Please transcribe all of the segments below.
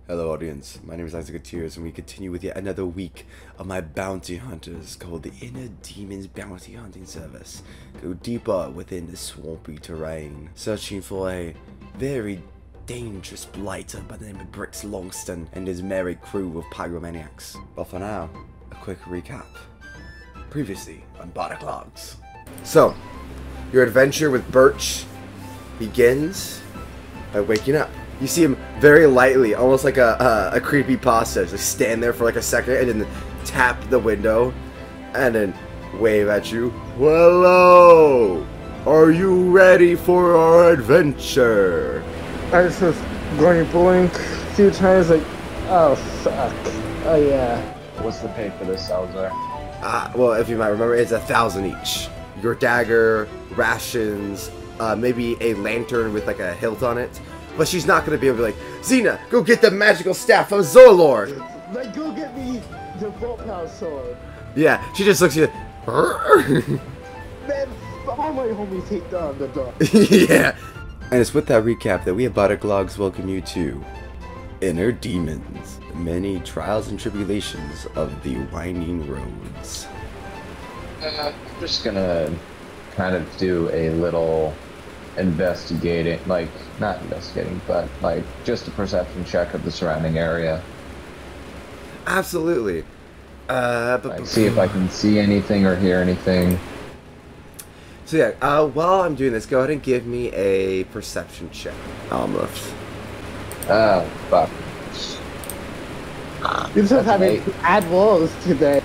Hello audience, my name is Isaac Tears, and we continue with yet another week of my bounty hunters called the Inner Demons Bounty Hunting Service. Go deeper within the swampy terrain, searching for a very dangerous blighter by the name of Brix Longston and his merry crew of pyromaniacs. But for now, a quick recap. Previously on Bardic Logs. So, your adventure with Birch begins by waking up. You see him very lightly, almost like a creepy pasta, just stand there for like a second and then tap the window and then wave at you. Hello! Are you ready for our adventure? I just was going blink a few times like, oh fuck, oh yeah. What's the pay for this, Salazar? Well, if you might remember, it's 1,000 each. Your dagger, rations, maybe a lantern with like a hilt on it. But she's not going to be able to be like, Xena, go get the magical staff of Zorlord! Like, go get me the Volt Power Sword. Yeah, she just looks at you. Man, all my homies hate down the dog. Yeah. And it's with that recap that we at Bardic Logs welcome you to Inner Demons, the many trials and tribulations of the winding roads. I'm just gonna kind of do a little investigating, like, not investigating, but like just a perception check of the surrounding area. Absolutely. Like, see if I can see anything or hear anything. So yeah, while I'm doing this, go ahead and give me a perception check. Amleth. Oh, fuck. You just having to add walls today.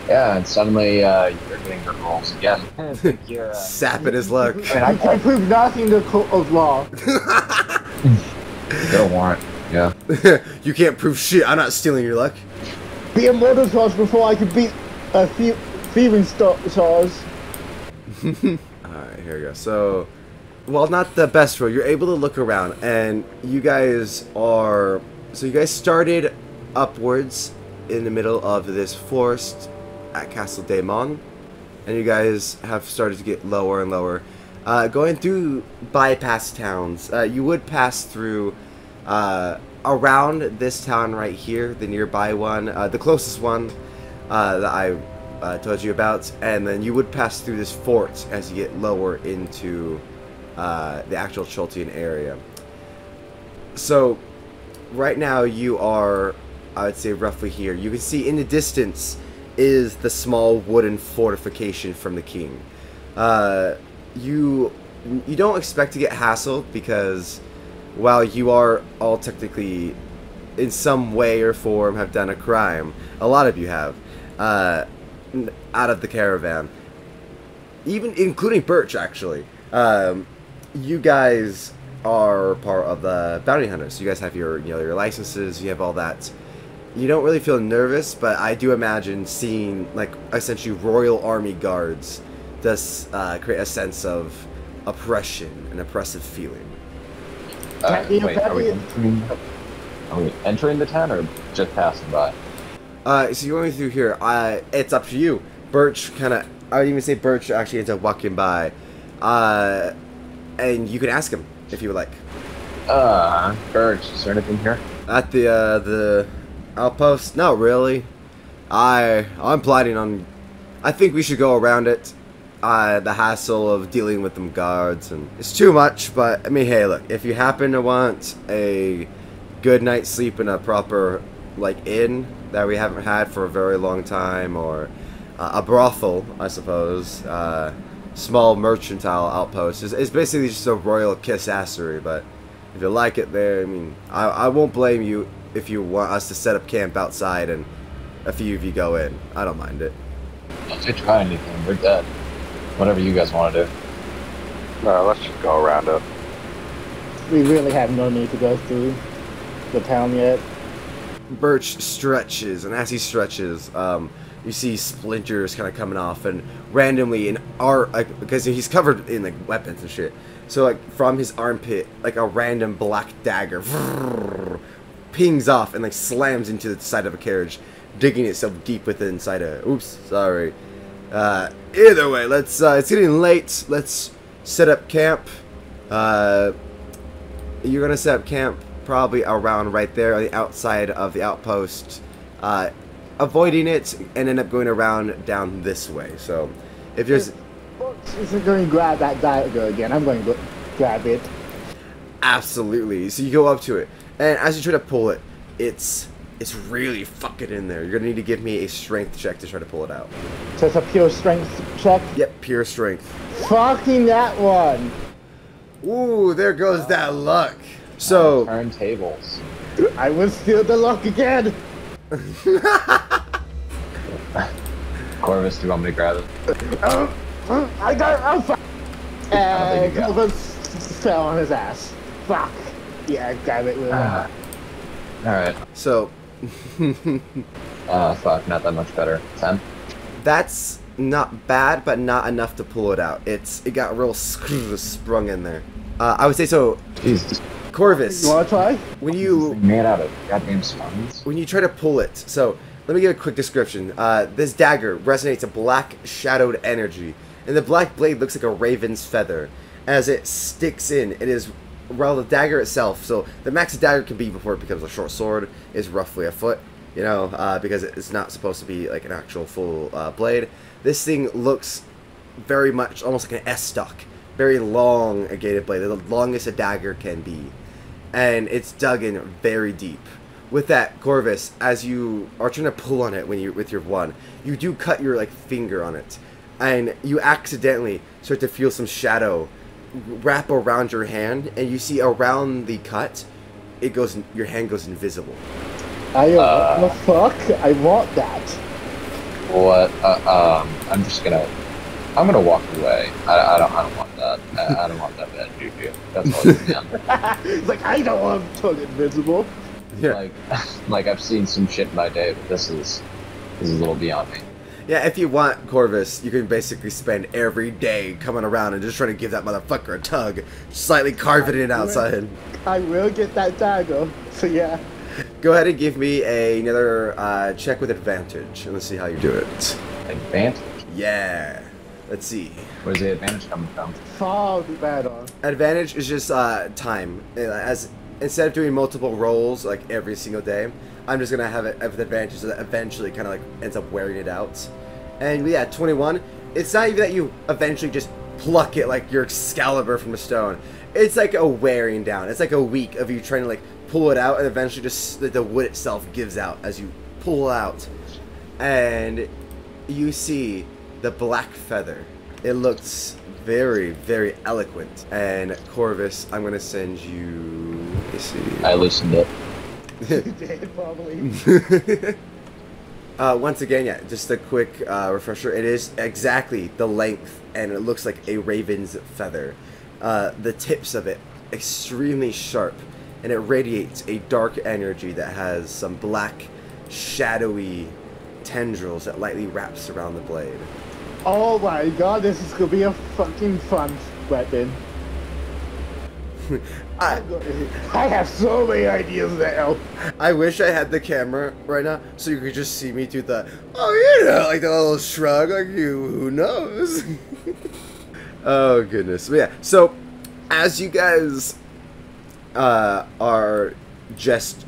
Yeah, and suddenly you're getting good rolls again. I think you're Sapping his luck. I prove nothing in the court of law. Get a warrant. Yeah. You can't prove shit. I'm not stealing your luck. Be a murder charge before I can beat a thieving charge. Alright, here we go. So, well, not the best road. You're able to look around, and you guys are... So you guys started upwards in the middle of this forest at Castle Daemon, and you guys have started to get lower and lower. Going through bypass towns, you would pass through around this town right here, the nearby one, the closest one that I told you about, and then you would pass through this fort as you get lower into the actual Choltian area. So right now you are, I would say, roughly here. You can see in the distance is the small wooden fortification from the king. You don't expect to get hassled because while you are all technically in some way or form have done a crime, a lot of you have, out of the caravan, even including Birch actually, you guys are part of the bounty hunters. You guys have your your licenses, you have all that. You don't really feel nervous, but I do imagine seeing, like, essentially royal army guards does create a sense of oppression, an oppressive feeling. Wait, are we entering the town or just passing by? So you're going through here. It's up to you. Birch kind of, I would even say Birch actually ends up walking by. And you can ask him if you would like. Birch, is there anything here? At the outpost? Not really. I'm planning on... I think we should go around it. The hassle of dealing with them guards, and it's too much, but I mean, hey, look, if you happen to want a good night's sleep in a proper, like, inn that we haven't had for a very long time, or a brothel, I suppose, small mercantile outpost, it's basically just a royal kiss-assery, but if you like it there, I mean, I won't blame you if you want us to set up camp outside and a few of you go in. I don't mind it. If they try anything, we're dead. Whatever you guys want to do. No, let's just go around it. We really have no need to go through the town yet. Birch stretches, and as he stretches, you see splinters kind of coming off, and randomly in because he's covered in like weapons and shit. So like from his armpit, like a random black dagger pings off and like slams into the side of a carriage, digging itself deep within inside a... Oops, sorry. Either way, let's, it's getting late. Let's set up camp. You're gonna set up camp probably around right there on the outside of the outpost, avoiding it, and end up going around down this way. So, if there's... Isn't going to grab that dagger again. I'm going to grab it. Absolutely. So you go up to it, and as you try to pull it, it's really fucking in there. You're gonna need to give me a strength check to try to pull it out. So it's a pure strength check? Yep, pure strength. Fucking that one! Oh. Ooh, there goes that luck. So... Turn tables. I will steal the luck again! Corvis, do you want me to grab it? I got it! And Corvis fell on his ass. Fuck. Yeah, grab it. Alright. So... Fuck, not that much better. 10? That's not bad, but not enough to pull it out. It got real sprung in there. I would say so. Jesus. Corvis, You wanna try? when you Made out of goddamn sponge. when you try to pull it, so let me give a quick description. This dagger resonates a black shadowed energy, and the black blade looks like a raven's feather. As it sticks in, it is, well, the dagger itself, so the max a dagger can be before it becomes a short sword is roughly a foot, you know, because it's not supposed to be like an actual full blade. This thing looks very much almost like an S-stock, very long a gated blade, the longest a dagger can be, and it's dug in very deep. With that, Corvis, as you are trying to pull on it with your one, you do cut your finger on it, and you accidentally start to feel some shadow wrap around your hand, and you see around the cut, your hand goes invisible. What the fuck? I want that. What? I'm gonna walk away. I don't want that. I don't want that bad juju. That's all it's down. It's like, I don't want to turn invisible. Yeah. Like I've seen some shit in my day, but this is a little beyond me. Yeah, if you want, Corvis, you can basically spend every day coming around and just trying to give that motherfucker a tug, slightly carving it outside. I will get that dagger, so yeah. Go ahead and give me another check with advantage, and let's see how you do it. Advantage? Yeah. Let's see. Where's the advantage coming from? Far better. Advantage is just time. As instead of doing multiple rolls like every single day, I'm just gonna have it with advantage, so that eventually kind of ends up wearing it out. And yeah, 21. It's not even that you eventually just pluck it like your Excalibur from a stone. It's like a wearing down. It's like a week of you trying to pull it out, and eventually just the wood itself gives out as you pull out, and you see the black feather. It looks very, very eloquent. And Corvis, I'm gonna send you. Let me see. I loosened it. Dead, probably. Once again, yeah, just a quick refresher. It is exactly the length, and it looks like a raven's feather. The tips of it extremely sharp, and it radiates a dark energy that has some black, shadowy tendrils that lightly wraps around the blade. Oh my god, this is gonna be a fucking fun weapon. I have so many ideas now. I wish I had the camera right now so you could just see me do the, oh, you know, like the little shrug, like, you, who knows? Oh, goodness. But yeah, so as you guys are just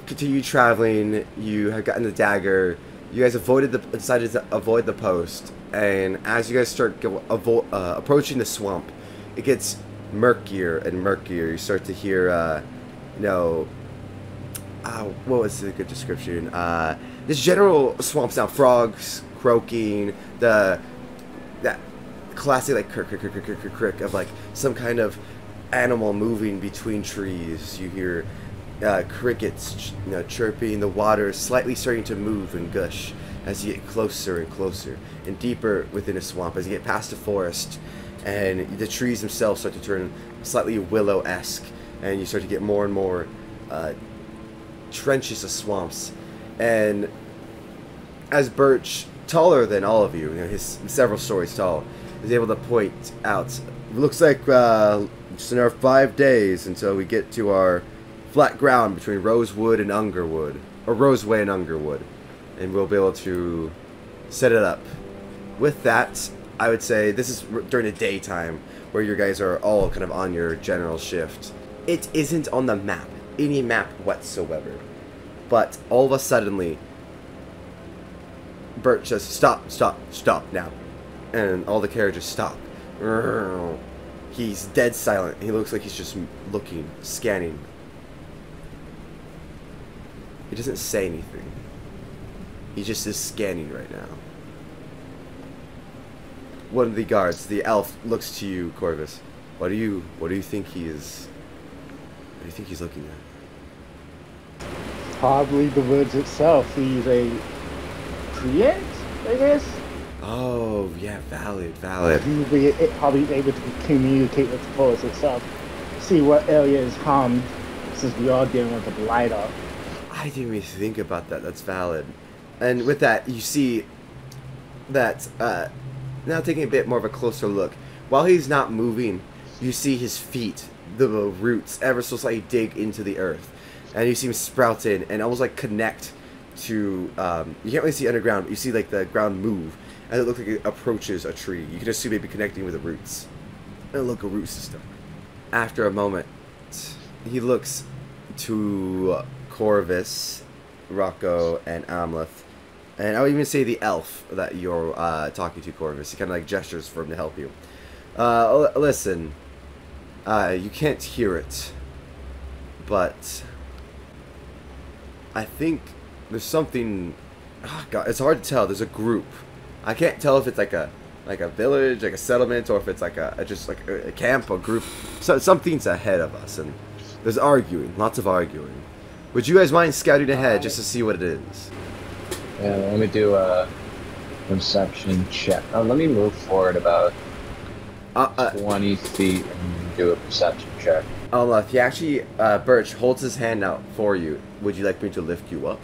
continue traveling, you have gotten the dagger, you guys decided to avoid the post, and as you guys start approaching the swamp, it gets murkier and murkier. You start to hear, what was the good description? This general swamp sound, frogs croaking, that classic crick of some kind of animal moving between trees. You hear crickets, chirping. The water is slightly starting to move and gush as you get closer and closer and deeper within a swamp. As you get past the forest, and the trees themselves start to turn slightly willow-esque, and you start to get more and more trenches of swamps. And as Birch, taller than all of you, he's several stories tall, is able to point out, looks like just another 5 days until we get to our flat ground between Rosewood and Underwood, or Roseway and Underwood, and we'll be able to set it up. With that, I would say this is during the daytime where you guys are all kind of on your general shift. it isn't on the map, any map whatsoever. But all of a suddenly, Bert says, stop now. And all the carriages stop. He's dead silent. He looks like he's just looking, scanning. He doesn't say anything. He just is scanning right now. One of the guards, the elf, looks to you, Corvis. What do you think he is? What do you think he's looking at? Probably the words itself. He's a create, I guess. Oh, yeah, valid. He'll be probably able to communicate with the forest itself. See what area is harmed, since we are dealing with the blighter. I didn't even think about that. That's valid. And with that, you see that, now taking a bit more of a closer look, while he's not moving, you see his feet, the roots, ever so slightly dig into the earth. And you see him sprout in and almost like connect to, you can't really see underground, but you see like the ground move, and it looks like it approaches a tree. You can assume maybe connecting with the roots. And look, a root system. After a moment, he looks to Corvis, Rocco, and Amleth. And I would even say the elf that you're talking to, Corvis. He kind of like gestures for him to help you. Listen, you can't hear it, but I think there's something. Oh God, it's hard to tell. There's a group. I can't tell if it's like a village, like a settlement, or if it's like just like a camp or group. So something's ahead of us, and there's arguing, lots of arguing. Would you guys mind scouting ahead just to see what it is? Yeah, let me do a perception check. Let me move forward about 20 feet and do a perception check. If you actually, Birch holds his hand out for you. Would you like me to lift you up?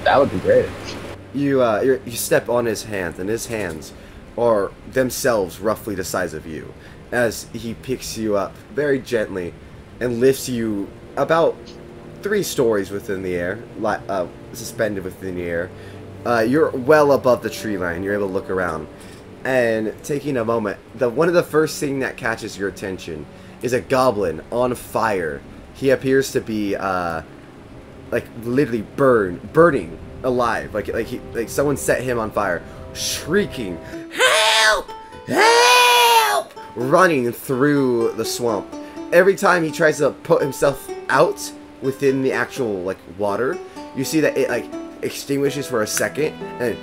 That would be great. You step on his hands, and his hands are themselves roughly the size of you, as he picks you up very gently and lifts you about 3 stories within the air, suspended within the air. You're well above the tree line. You're able to look around, and taking a moment, one of the first thing that catches your attention is a goblin on fire. He appears to be like literally burning alive, like someone set him on fire, shrieking, "Help! Help!" running through the swamp. Every time he tries to put himself out within the actual like water, you see that it like extinguishes for a second and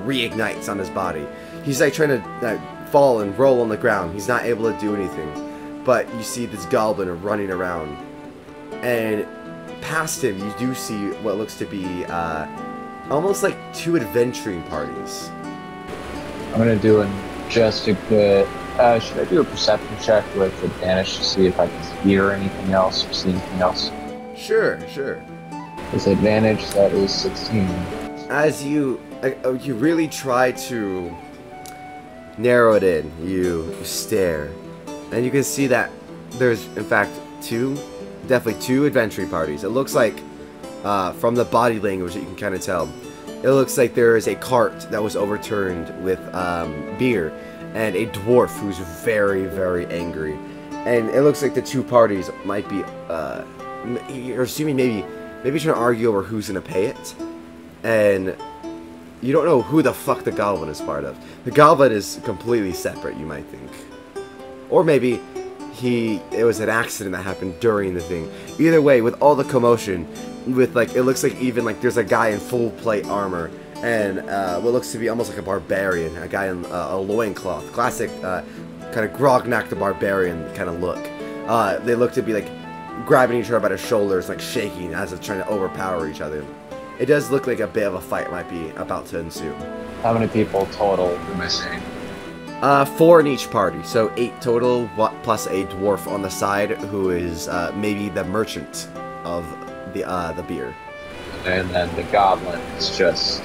reignites on his body. He's like trying to fall and roll on the ground. He's not able to do anything, but you see this goblin running around, and past him you do see what looks to be almost like 2 adventuring parties. I'm gonna do just a good. Should I do a perception check with advantage to see if I can hear anything else or see anything else? Sure. With advantage, that is 16. As you really try to narrow it in, you stare, and you can see that there's in fact definitely two adventuring parties. It looks like from the body language that you can kind of tell, it looks like there is a cart that was overturned with beer, and a dwarf who's very, very angry. And it looks like the 2 parties might be, you're assuming maybe trying to argue over who's gonna pay it, and you don't know who the fuck the goblin is part of. The goblin is completely separate, you might think, or maybe it was an accident that happened during the thing. Either way, with all the commotion, with like it looks like even like there's a guy in full plate armor and what looks to be almost like a barbarian, a guy in a loincloth, classic kind of Grognak the Barbarian kind of look. They look to be like grabbing each other by the shoulders, like shaking as if trying to overpower each other. It does look like a bit of a fight might be about to ensue. How many people total am I saying? 4 in each party, so 8 total, plus a dwarf on the side who is maybe the merchant of the beer. And then the goblin is just,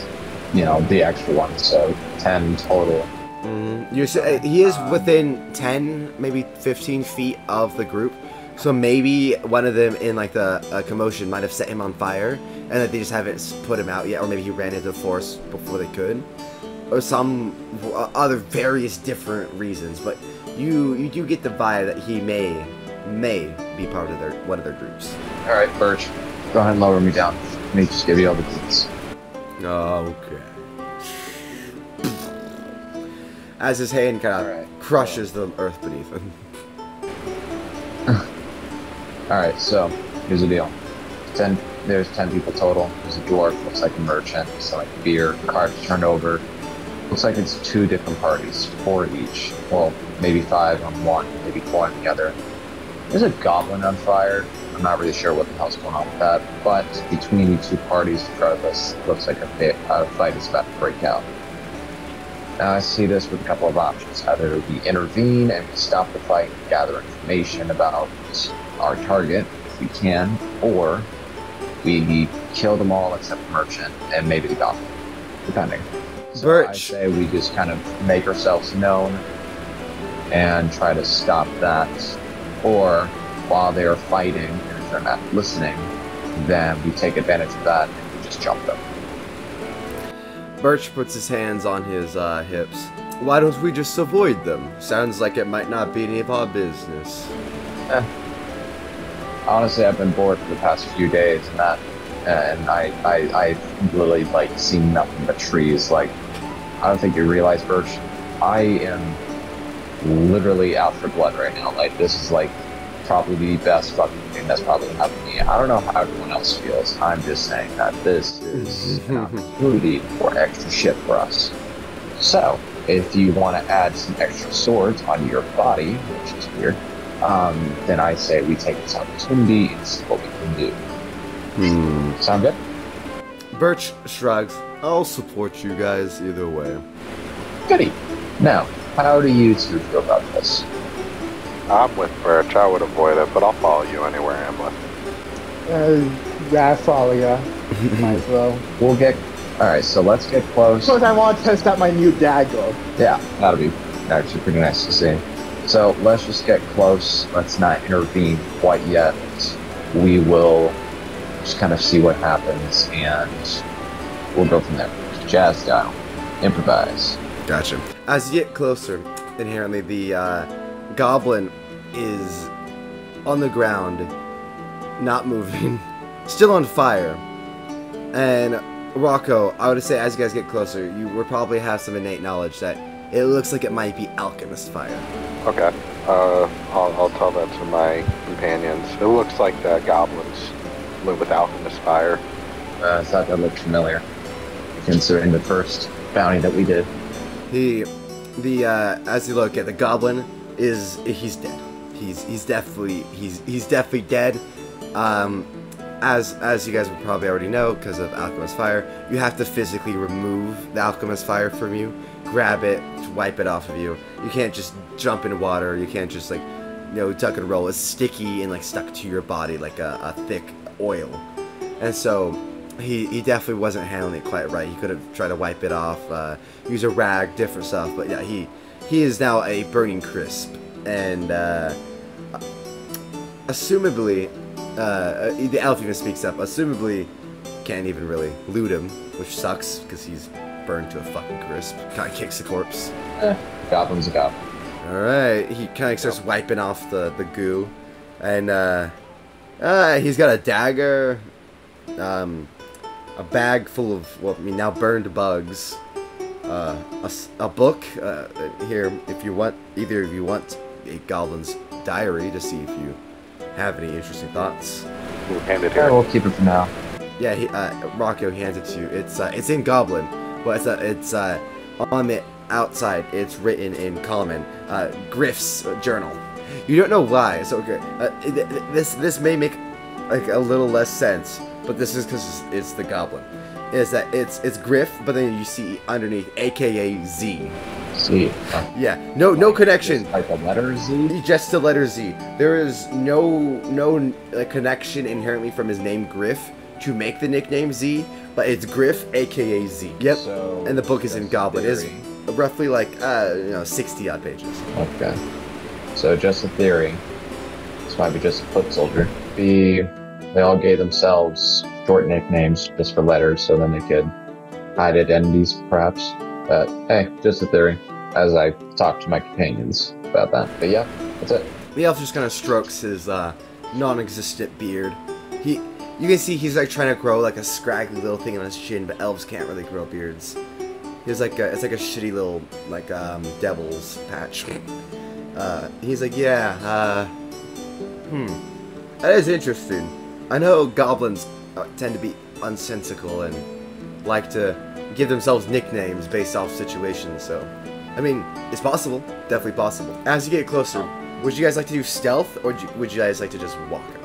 the extra one, so 10 total. He is within 10, maybe 15 feet of the group, so maybe one of them in like the commotion might have set him on fire, and that they just haven't put him out yet, or maybe he ran into the forest before they could, or some other various different reasons. But you do get the vibe that he may may be part of one of their groups. Alright, Birch. Go ahead and lower me down. Let me just give you all the keys. Okay. As his hand kind of crushes the earth beneath him. Alright, so here's the deal. There's 10 people total. There's a dwarf, looks like a merchant, selling beer, cards turned over. Looks like it's 2 different parties, 4 each. Well, maybe 5 on one, maybe 4 on the other. There's a goblin on fire. I'm not really sure what the hell's going on with that, but between the 2 parties, regardless, looks like a fight is about to break out. Now I see this with a couple of options. Either we intervene and we stop the fight, gather information about our target, if we can, or we kill them all except the merchant and maybe the goblin, depending. So I say we just kind of make ourselves known and try to stop that, or while they are fighting, and if they're not listening, then we take advantage of that and we just jump them. Birch puts his hands on his hips. Why don't we just avoid them? Sounds like it might not be any of our business. Honestly, I've been bored for the past few days, and I really like seeing nothing but trees. Like, I don't think you realize, Birch, I am literally out for blood right now. Like, this is like probably the best fucking thing that's probably happened to me. I don't know how everyone else feels. I'm just saying that this is an opportunity for extra shit for us. So, if you want to add some extra swords onto your body, which is weird, then I say we take this opportunity and see what we can do. Sound good? Birch shrugs. I'll support you guys either way. Goody. Now, how do you 2 feel about this? I'm with Birch. I would avoid it, but I'll follow you anywhere, Amleth. Yeah, I follow ya. Might as well. We'll get... Alright, so let's get close. Because I want to test out my new dagger. Yeah, that'll be actually pretty nice to see. So, let's just get close. Let's not intervene quite yet. We will just kind of see what happens, and we'll go from there. Jazz style. Improvise. Gotcha. As you get closer, inherently the goblin is on the ground, not moving, still on fire. And Rocco, I would say as you guys get closer, you would probably have some innate knowledge that it looks like it might be alchemist fire. Okay. I'll tell that to my companions. It looks like the goblins live with alchemist fire. I thought that looked familiar, considering the first bounty that we did. As you look at the goblin, he's dead. He's definitely dead. As you guys would probably already know, because of alchemist fire, you have to physically remove the alchemist fire from you, grab it, wipe it off of you. You can't just jump in water. You can't just tuck and roll. It's sticky and stuck to your body like a thick oil. And so he definitely wasn't handling it quite right. He could have tried to wipe it off, use a rag, different stuff. But yeah, he is now a burning crisp, and assumably, the elf even speaks up. Assumably, can't even really loot him, which sucks because he's burned to a fucking crisp. Kind of kicks the corpse. Goblin's a goblin. All right, he kind of starts wiping off the goo, and he's got a dagger, a bag full of now burned bugs, a book here if you want. Either of you want a goblin's diary to see if you have any interesting thoughts. We'll hand it here. We'll keep it for now. Yeah, Rocco hands it to you. It's in Goblin, but it's on the outside. It's written in Common. Griff's journal. You don't know why. So this may make a little less sense, but this is because it's the Goblin. Is that it's Griff, but then you see underneath, AKA Z. Z. Yeah, no connection. Like the letter Z? Just the letter Z. There is no connection inherently from his name Griff to make the nickname Z, but it's Griff, aka Z. Yep. So, and the book is in Goblin. It's roughly 60 odd pages. Okay. So just a theory. This might be just a foot soldier. They all gave themselves short nicknames just for letters, so then they could hide identities, perhaps. But hey, just a theory, as I talk to my companions about that. But yeah, that's it. The elf just kind of strokes his non-existent beard. You can see he's like trying to grow like a scraggly little thing on his chin, but elves can't really grow beards. He's like it's like a shitty little like devil's patch. He's like, yeah, that is interesting. I know goblins tend to be unsensical and like to give themselves nicknames based off situations, so I mean, it's possible, definitely possible. As you get closer, would you guys like to do stealth, or would you guys like to just walk up?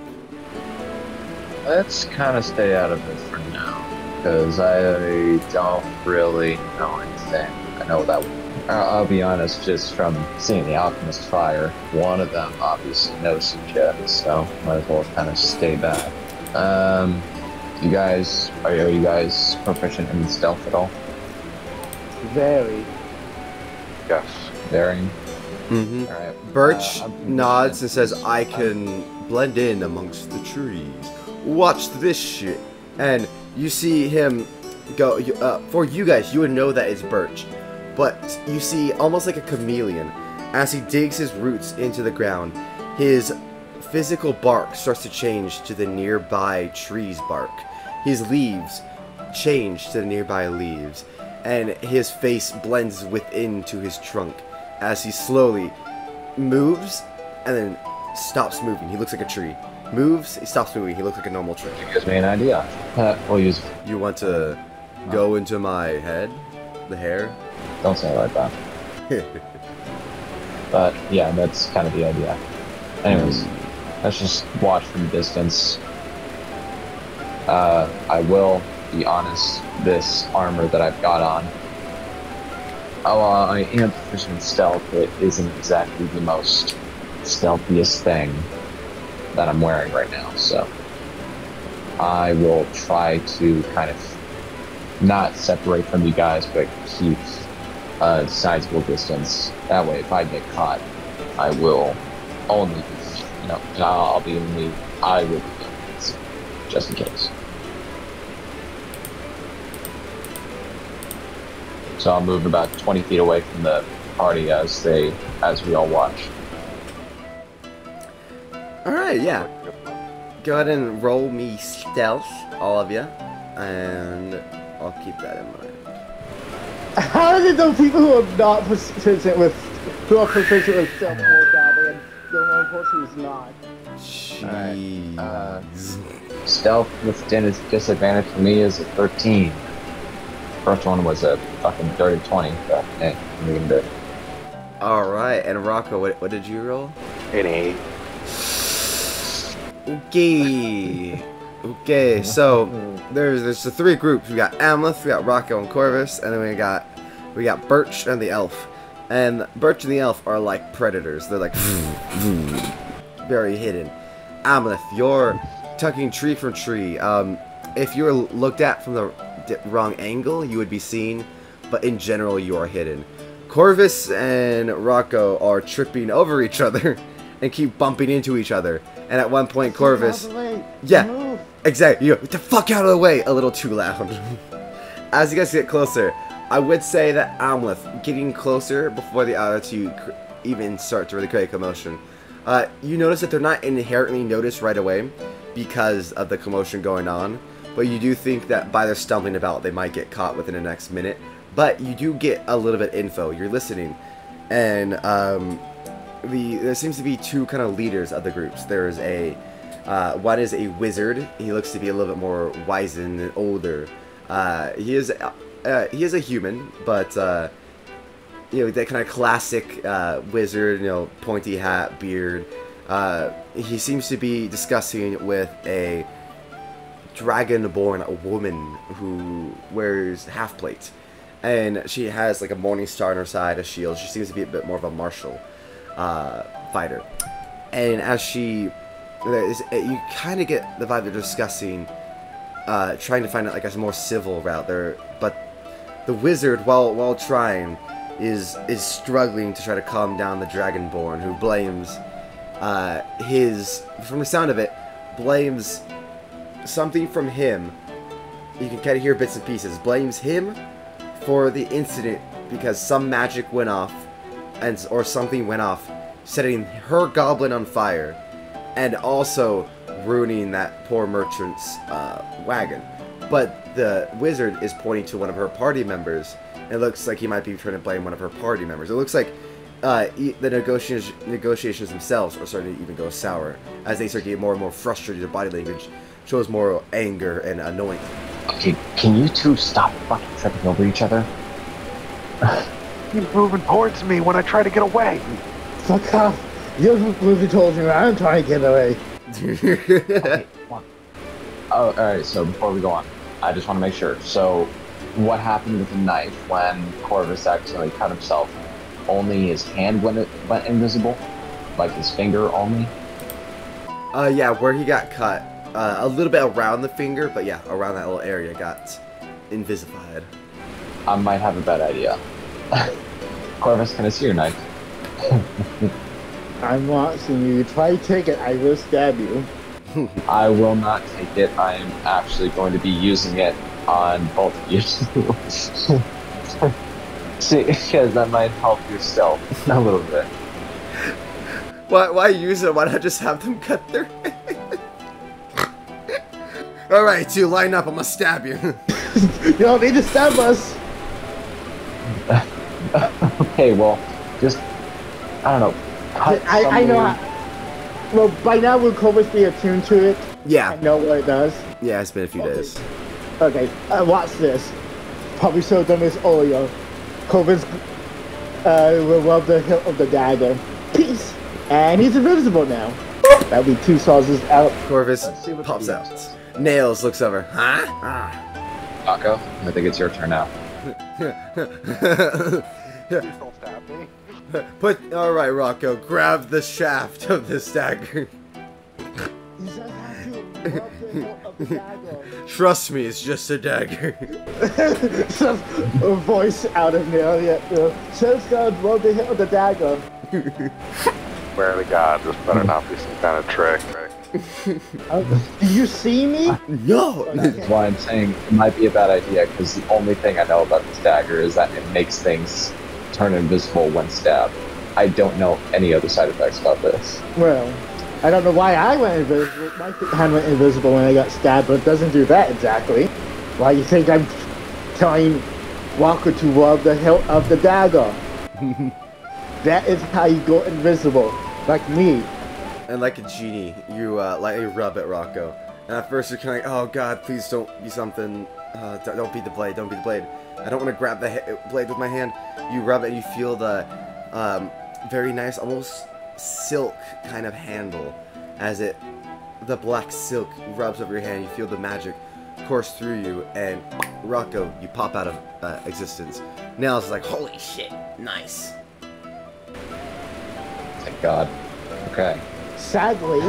Let's kind of stay out of it for now, because I don't really know anything. I know that I'll be honest, just from seeing the alchemist fire, one of them obviously knows some shit, so might as well kind of stay back. You guys, are you guys proficient in stealth at all? Very. Yes. Very. Mm-hmm. All right. Birch nods and says, I can blend in amongst the trees. Watch this shit. And you see him go, for you guys, you would know that it's Birch. But you see, almost like a chameleon, as he digs his roots into the ground, his physical bark starts to change to the nearby tree's bark. His leaves change to the nearby leaves, and his face blends within to his trunk as he slowly moves and then stops moving. He looks like a tree. Moves, he stops moving. He looks like a normal tree. It gives me an idea. We'll use. You want to go into my head? The hair? Don't say it like that. But yeah, that's kind of the idea. Anyways, let's just watch from a distance. I will be honest, this armor that I've got on, I am proficient in stealth, it isn't exactly the most stealthiest thing that I'm wearing right now, so I will try to kind of not separate from you guys, but keep a sizable distance. That way, if I get caught, I will only be, I will be just in case. So I'll move about 20 feet away from the party as we all watch. Alright, yeah. Go ahead and roll me stealth, all of you, and I'll keep that in mind. How did those people who are not proficient with stealth more badly, and the one person who's not? Jeez. Stealth with disadvantage for me is a 13. First one was a fucking dirty 20, but hey, we can do it. Alright, and Rocco, what did you roll? An 8. Okay, so there's the three groups. We got Amleth, we got Rocco and Corvis, and then we got Birch and the elf. And Birch and the elf are like predators. They're like very hidden. Amleth, you're tucking tree from tree. If you were looked at from the wrong angle, you would be seen, but in general, you are hidden. Corvis and Rocco are tripping over each other and keep bumping into each other. And at one point, Corvis, yeah, exactly, you go, get the fuck out of the way, a little too loud. As you guys get closer, I would say that Amleth, getting closer before the other two even start to really create a commotion, you notice that they're not inherently noticed right away because of the commotion going on, but you do think that by their stumbling about, they might get caught within the next minute. But you do get a little bit info. You're listening, and there seems to be two kind of leaders of the groups. There's one is a wizard. He looks to be a little bit more wizened and older. He is a human, but that kind of classic wizard, pointy hat, beard. He seems to be discussing with a dragonborn woman who wears half plate, and she has like a morning star on her side, a shield. She seems to be a bit more of a martial fighter. And as you kind of get the vibe they're discussing, trying to find like a more civil route there. But the wizard, while trying, is struggling to try to calm down the dragonborn, who blames from the sound of it, blames something from him. You can kind of hear bits and pieces. Blames him for the incident because some magic went off, or something went off, setting her goblin on fire, and also ruining that poor merchant's wagon. But the wizard is pointing to one of her party members. It looks like he might be trying to blame one of her party members. It looks like the negotiations themselves are starting to even go sour as they start getting more and more frustrated. Their body language shows more anger and annoyance. Okay, can you two stop fucking tripping over each other? He's moving towards me when I try to get away. Fuck off. You're moving towards me. I'm trying to get away. Okay, oh, alright, so before we go on, I just want to make sure. So, what happened with the knife when Corvis accidentally cut himself? Only his hand went invisible? Like his finger only? Yeah, where he got cut. A little bit around the finger, but yeah, around that little area got invisified. I might have a bad idea. Corvis, can I see your knife? I'm watching you. Try to take it. I will stab you. I will not take it. I am actually going to be using it on both of you. See, because that might help yourself a little bit. Why use it? Why not just have them cut their Alright, you line up. I'm gonna stab you. You don't need to stab us. Okay, well, just, I don't know. I know how. Well, by now will Corvis be attuned to it? Yeah. I know what it does. Yeah, it's been a few days. Okay, watch this. Probably show them this earlier. Corvis will rub the hilt of the dagger. Peace! And he's invisible now. That'll be 2 sauces out. Corvis pops out. Nails looks over. Huh? Rocco, I think it's your turn now. Please don't stab me. Alright, Rocco, grab the shaft of this dagger. You just have to rub the hilt of the dagger. Trust me, it's just a dagger. Some voice out of there. Yeah. Just gotta rub the hilt of the dagger. Swear to God, this better not be some kind of trick. Do you see me? No! That's why I'm saying it might be a bad idea, because the only thing I know about this dagger is that it makes things turn invisible when stabbed. I don't know any other side effects about this. Well, I don't know why I went invisible. My hand went invisible when I got stabbed, but it doesn't do that exactly. Why you think I'm telling Rocco to rub the hilt of the dagger? That is how you go invisible, like me. And like a genie, you lightly rub at Rocco. And at first you're kind of like, oh god, please don't be something. Don't beat the blade, don't beat the blade. I don't want to grab the blade with my hand. You rub it and you feel the very nice, almost silk kind of handle as the black silk rubs over your hand. You feel the magic course through you, and Rocco, you pop out of existence. Nails is like, holy shit, nice. Thank God. Okay. Sadly,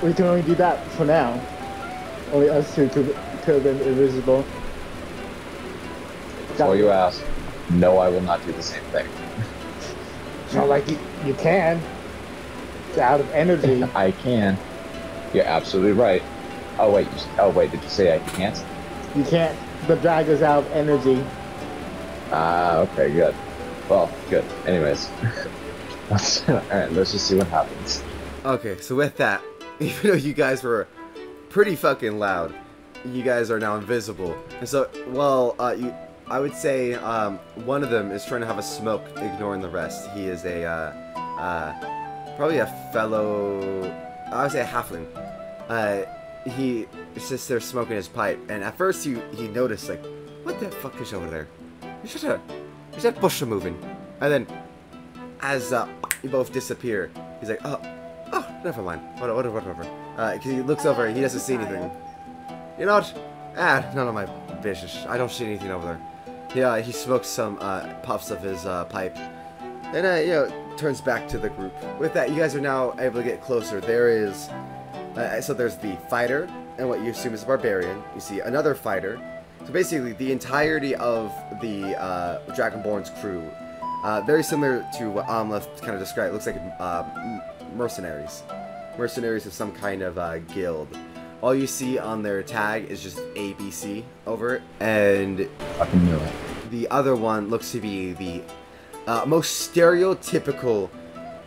we can only do that for now. Only us two could have been invisible. Before you ask, no, I will not do the same thing. It's not like you can. It's out of energy. I can. You're absolutely right. Oh wait, did you say I can't? You can't. The dagger's out of energy. Okay, good. Well, good. Anyways. Alright, let's just see what happens. Okay, so with that, even though you guys were pretty fucking loud, you guys are now invisible. And so, well, I would say one of them is trying to have a smoke, ignoring the rest. He is probably a fellow, I would say a halfling. He sits there smoking his pipe, and at first he noticed, like, what the fuck is over there? Is that bush moving? And then, as you both disappear, he's like, oh, never mind, whatever. Because he looks over, he doesn't see anything. You know what? None of my business. I don't see anything over there. Yeah, he smokes some puffs of his pipe, and turns back to the group. With that, you guys are now able to get closer. There is, so there's the fighter, and what you assume is a barbarian. You see another fighter. So basically, the entirety of the Dragonborn's crew, very similar to what Amleth kind of described. It looks like mercenaries. Mercenaries of some kind of guild. All you see on their tag is just ABC over it, and Fucking knew it. the other one looks to be the most stereotypical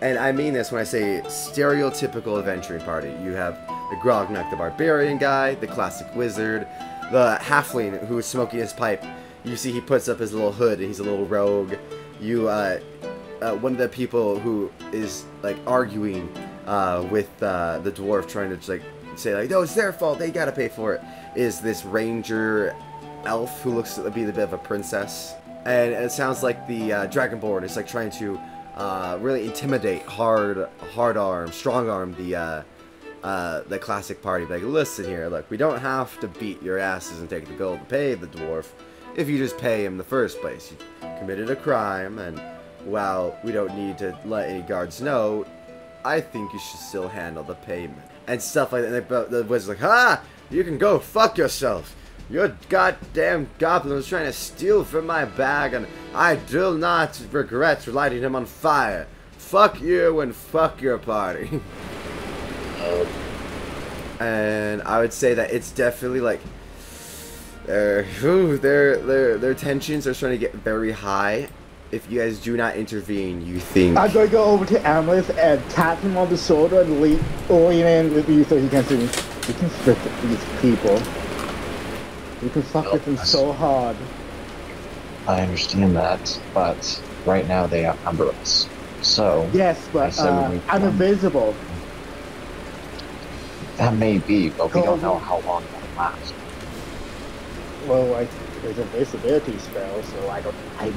And I mean this when I say stereotypical adventuring party. You have the Grognuk, the barbarian guy, the classic wizard, the halfling who is smoking his pipe. You see he puts up his little hood and he's a little rogue. You, one of the people who is, like, arguing with the dwarf, trying to just, like, say, like, no, it's their fault, they gotta pay for it, is this ranger elf who looks to be a bit of a princess. And it sounds like the Dragonborn is, like, trying to really intimidate, strong arm the classic party. Like, listen here, look, we don't have to beat your asses and take the gold to pay the dwarf if you just pay him in the first place. You committed a crime, and while we don't need to let any guards know, I think you should still handle the payment. And stuff like that. And the wizard's like, ha! You can go fuck yourself. Your goddamn goblin was trying to steal from my bag, and I do not regret lighting him on fire. Fuck you and fuck your party. And I would say that it's definitely like their tensions are starting to get very high. If you guys do not intervene, you think I'm going to go over to Amleth and tap him on the shoulder and lean in with you so he can see me. You can frick these people. You can fuck with them so hard. I understand that, but right now they outnumber us. So yes, but I'm invisible. That may be, but we don't know how long that'll last. Well, there's a invisibility spell, so I'm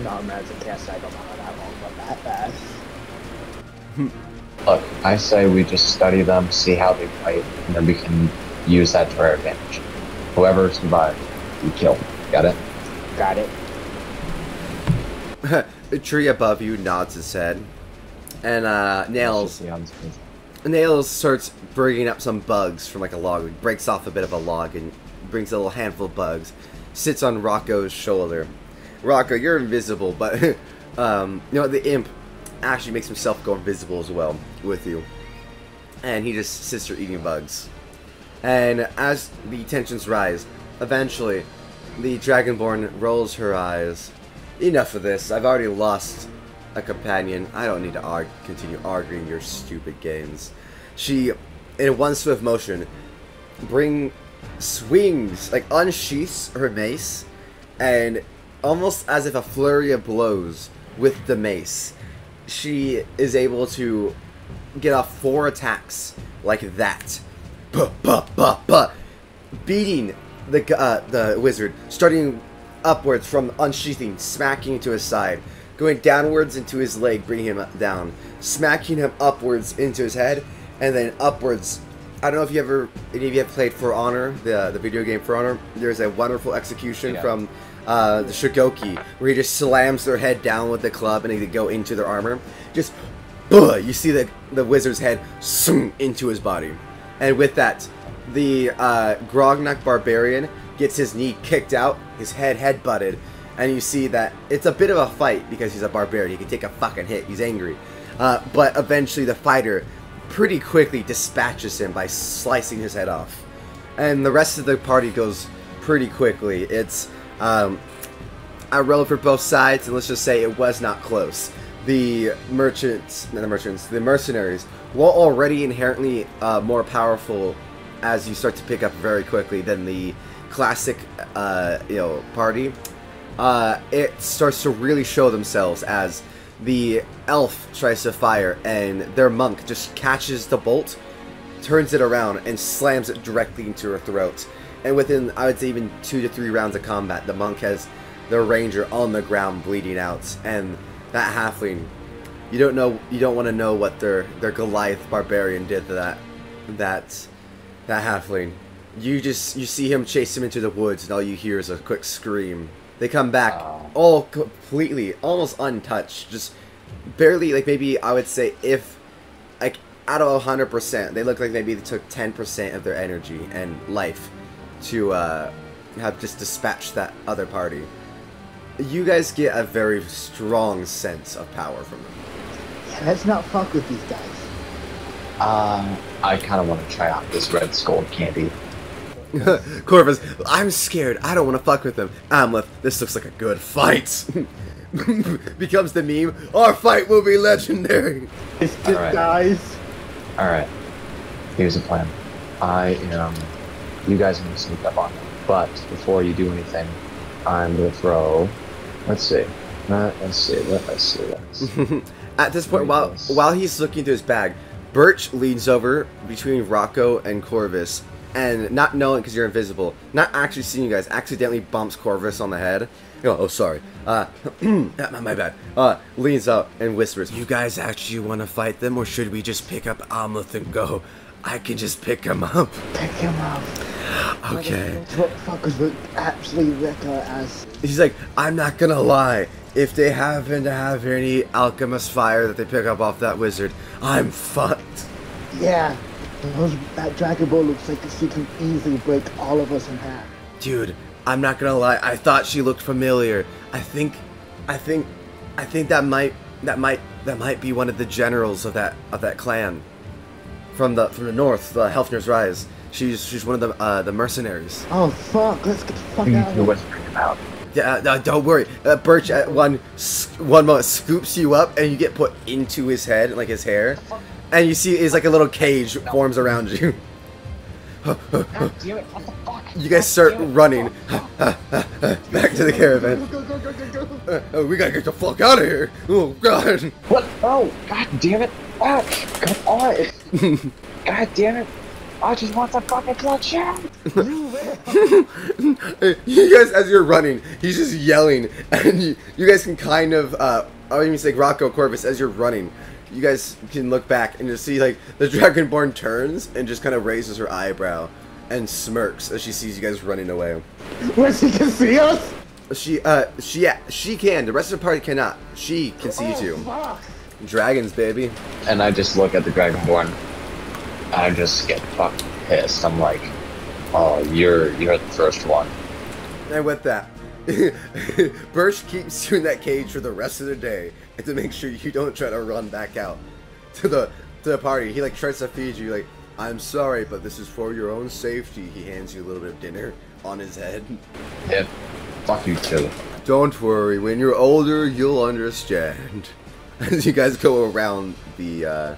not a magic caster. I don't know how that long went that fast. Look, I say we just study them, see how they fight, and then we can use that to our advantage. Whoever survives, we kill. Got it? Got it. The tree above you nods his head, and Nails starts bringing up some bugs from like a log. He breaks off a bit of a log and brings a little handful of bugs. Sits on Rocco's shoulder. Rocco, you're invisible, but you know, the imp actually makes himself go invisible as well with you. And he just sits there eating bugs. And as the tensions rise, eventually the Dragonborn rolls her eyes. Enough of this. I've already lost a companion. I don't need to continue arguing your stupid games. She, in one swift motion, swings, like unsheaths her mace, and almost as if a flurry of blows with the mace, she is able to get off 4 attacks like that. Beating the wizard, starting upwards from unsheathing, smacking into his side, going downwards into his leg, bringing him down, smacking him upwards into his head, and then upwards. I don't know if any of you have played For Honor, the video game For Honor. There's a wonderful execution from the Shigoki, where he just slams their head down with the club and they go into their armor. Just, you see the wizard's head into his body. And with that, the Grognuk Barbarian gets his knee kicked out, his head butted, and you see that it's a bit of a fight because he's a barbarian. He can take a fucking hit. He's angry. But eventually the fighter pretty quickly dispatches him by slicing his head off. And the rest of the party goes pretty quickly. It's a roll for both sides, and let's just say it was not close. The mercenaries, while already inherently more powerful as you start to pick up very quickly than the classic party, it starts to really show themselves as the elf tries to fire and their monk just catches the bolt, turns it around, and slams it directly into her throat. And within, I would say, even 2 to 3 rounds of combat, the monk has the ranger on the ground bleeding out. And that halfling, you don't want to know what their Goliath barbarian did to that halfling. You see him chase him into the woods, and all you hear is a quick scream. They come back all completely, almost untouched, just barely, like maybe I would say if, like out of 100%, they look like maybe they took 10% of their energy and life to have just dispatched that other party. You guys get a very strong sense of power from them. Yeah, let's not fuck with these guys. I kind of want to try out this red skull candy. Corvis, I'm scared. I don't want to fuck with him. Amleth, this looks like a good fight. Becomes the meme. Our fight will be legendary. It's just guys. Alright. Here's the plan. You guys are going to sneak up on him. But before you do anything, I'm going to throw... Let's see. At this point, while he's looking through his bag, Birch leans over between Rocco and Corvis, and not knowing because you're invisible, not actually seeing you guys, accidentally bumps Corvis on the head. Oh, sorry. My bad. Leans up and whispers, "You guys actually want to fight them, or should we just pick up Amleth and go? I can just pick him up." Pick him up. Okay. Fuckers would absolutely wreck our ass. He's like, "I'm not gonna lie. If they happen to have any alchemist fire that they pick up off that wizard, I'm fucked." Yeah. That Dragon Ball looks like she can easily break all of us in half. Dude, I'm not gonna lie. I thought she looked familiar. I think that might be one of the generals of that clan from the north, the Helfner's Rise. She's one of the mercenaries. Oh fuck! Let's get the fuck out of here. Whispering about. Yeah, no, don't worry. Birch at one moment scoops you up, and you get put into his head, like his hair, and you see it's like a little cage forms around you. You guys start running back to the caravan. We gotta get the fuck out of here! Oh god! What? Oh, god damn it! Ah, come on! God damn it! I just want the fucking bloodshed! You guys, as you're running, he's just yelling, and you guys can kind of, I don't even say Rocco, Corvis, as you're running, you guys can look back and just see, like, the Dragonborn turns and just kind of raises her eyebrow and smirks as she sees you guys running away. Where she can see us? She can. The rest of the party cannot. She can see you too. Fuck. Dragons, baby. And I just look at the Dragonborn. I just get fucking pissed. I'm like, oh, you're the first one. And with that, Birch keeps you in that cage for the rest of the day, and to make sure you don't try to run back out to the party. He like tries to feed you, like, "I'm sorry, but this is for your own safety." He hands you a little bit of dinner on his head. Yeah, fuck you too. Don't worry, when you're older, you'll understand. As you guys go around the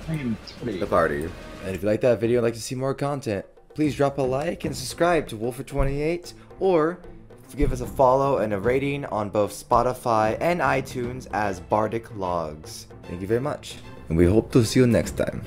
party. And if you like that video and like to see more content, please drop a like and subscribe to Wolfer28, or give us a follow and a rating on both Spotify and iTunes as Bardic Logs. Thank you very much, and we hope to see you next time.